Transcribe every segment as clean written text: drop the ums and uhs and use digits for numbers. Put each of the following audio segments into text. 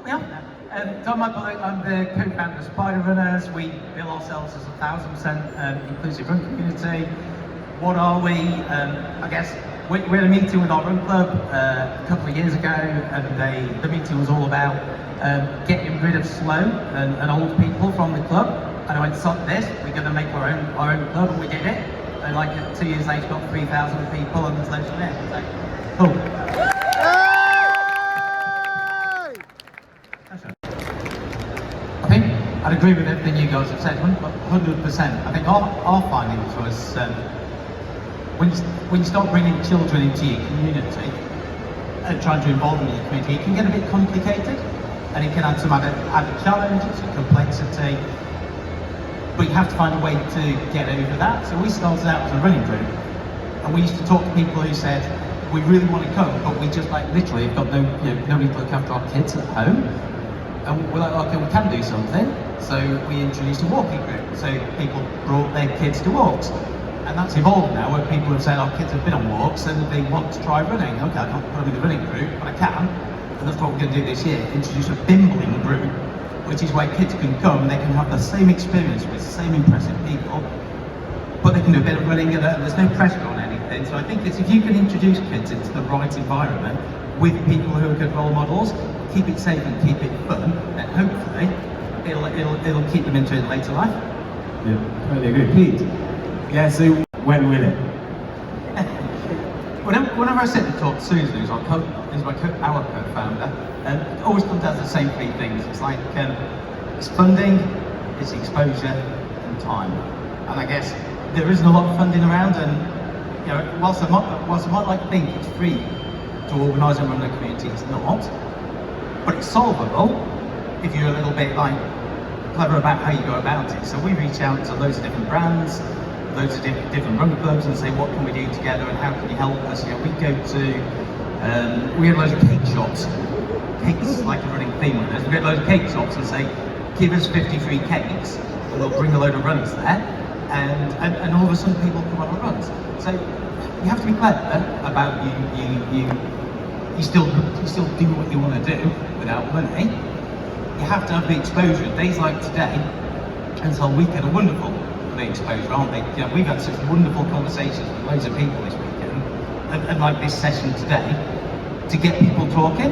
We are. Tom, I'm the co-founder of Spider Runners. We bill ourselves as a 1000% inclusive run community. What are we? I guess we had a meeting with our run club a couple of years ago, and the meeting was all about getting rid of slow and old people from the club. And I went, stop this, we're going to make our own club, and we did it. And like 2 years later, got 3,000 people, and there's loads of there. So, cool. I think I'd agree with everything you guys have said, 100%. I think our findings was when you start bringing children into your community and trying to involve them in your community, it can get a bit complicated, and it can add some added challenges and complexity. But you have to find a way to get over that. So we started out as a running group, and we used to talk to people who said, we really want to come, but we just literally have got nobody to look after our kids at home. And we're like, okay, we can do something. So we introduced a walking group. So people brought their kids to walks. And that's evolved now, where people have said, our kids have been on walks and they want to try running. Okay, I can't put them in the running group, but I can. And that's what we're going to do this year, introduce a bimbling group, which is where kids can come and they can have the same experience with the same impressive people, but they can do a bit of running and there's no pressure on anything. So I think it's, if you can introduce kids into the right environment with people who are good role models, keep it safe and keep it fun, then hopefully it'll keep them into it later life. Yeah, totally agree. Pete, yeah, so when will it? Whenever I sit and talk to Susan, who's our co-founder, it always comes down to the same three things. It's like, it's funding, it's exposure, and time. And I guess there isn't a lot of funding around, and whilst I might like to think it's free to organise and run a community, it's not. But it's solvable if you're a little bit clever about how you go about it. So we reach out to loads of different brands, loads of different run clubs, and say, what can we do together and how can you help us? We go to, we have loads of cake shops. Cakes like a running theme with us. We get loads of cake shops and say, give us 50 free cakes, and we'll bring a load of runners there, and all of a sudden people come on our runs. So you have to be clever about you still do what you want to do without money. You have to have the exposure. Days like today and so weekend are wonderful for the exposure, aren't they? We've had such wonderful conversations with loads of people this weekend, and like this session today, to get people talking.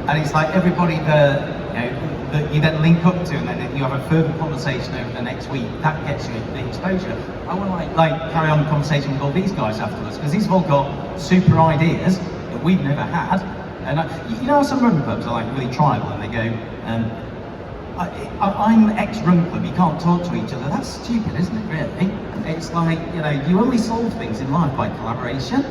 And it's like everybody that you then link up to, and then you have a further conversation over the next week. That gets you the exposure. I want to carry on the conversation with all these guys afterwards, because these have all got super ideas that we've never had. And some run clubs are really tribal, and they go, I'm ex-run club, you can't talk to each other. That's stupid, isn't it, really? It's like, you only solve things in life by collaboration.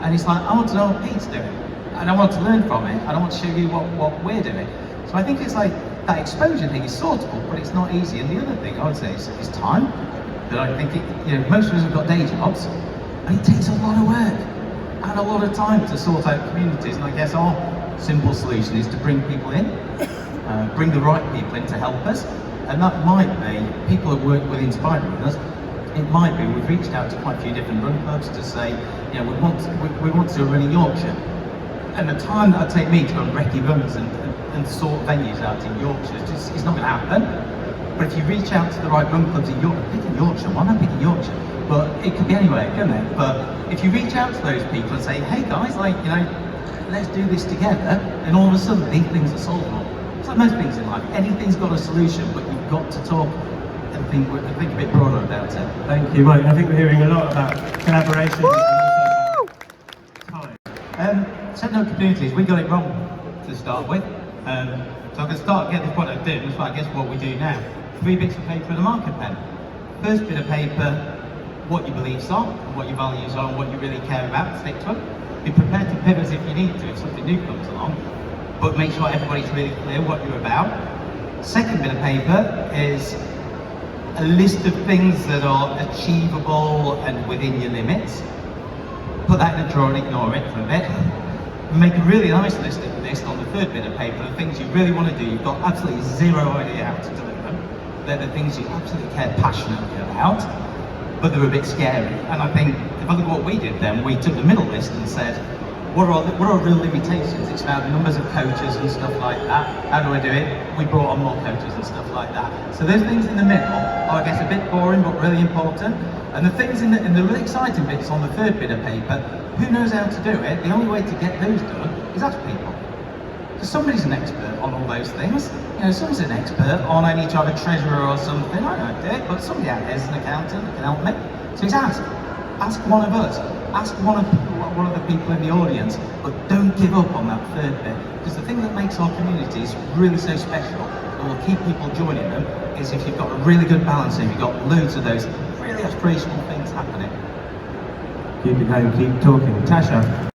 And it's like, I want to know what Pete's doing, and I want to learn from it, and I want to show you what we're doing. So I think it's like, that exposure thing is sortable, but it's not easy. And the other thing I would say is time. That I think, most of us have got day jobs, and it takes a lot of work and a lot of time to sort out communities. And I guess our simple solution is to bring people in, bring the right people in to help us. And that might be people that work within Spidey with us. It might be we've reached out to quite a few different run clubs to say, we want to run in Yorkshire. And the time that would take me to go and recce runs and sort venues out in Yorkshire, it's not going to happen. But if you reach out to the right run clubs in Yorkshire, picking Yorkshire, why am I picking Yorkshire? But it could be anywhere, couldn't it? But if you reach out to those people and say, hey guys, let's do this together, then all of a sudden these things are solvable. It's like most things in life, anything's got a solution, but you've got to talk and think a bit broader about it. Thank you, Mike. I think we're hearing a lot about collaboration. Time. Setting up communities, we got it wrong to start with. So I can start getting this point of doing, so I guess what we do now. 3 bits of paper and a marker pen. First bit of paper, what your beliefs are, what your values are, and what you really care about, stick to them. Be prepared to pivot if you need to, if something new comes along, but make sure everybody's really clear what you're about. Second bit of paper is a list of things that are achievable and within your limits. Put that in a drawer and ignore it for a bit. Make a really nice list on the third bit of paper, the things you really want to do. You've got absolutely zero idea how to deliver them. They're the things you absolutely care passionately about, but they're a bit scary. And I think, if I look at what we did then, we took the middle list and said, what are real limitations? It's about numbers of coaches and stuff like that. How do I do it? We brought on more coaches and stuff like that. So those things in the middle are, I guess, a bit boring but really important. And the things in the really exciting bits on the third bit of paper, who knows how to do it? The only way to get those done is ask people. Because somebody's an expert on all those things. You know, someone's an expert on I need to have a treasurer or something. I don't do it, but somebody out there is an accountant that can help me. So it's ask. Ask one of us. Ask one of the people in the audience. But don't give up on that third bit. Because the thing that makes our communities really so special and will keep people joining them is if you've got a really good balance, if you've got loads of those really aspirational things happening. Keep it going, keep talking. Tasha.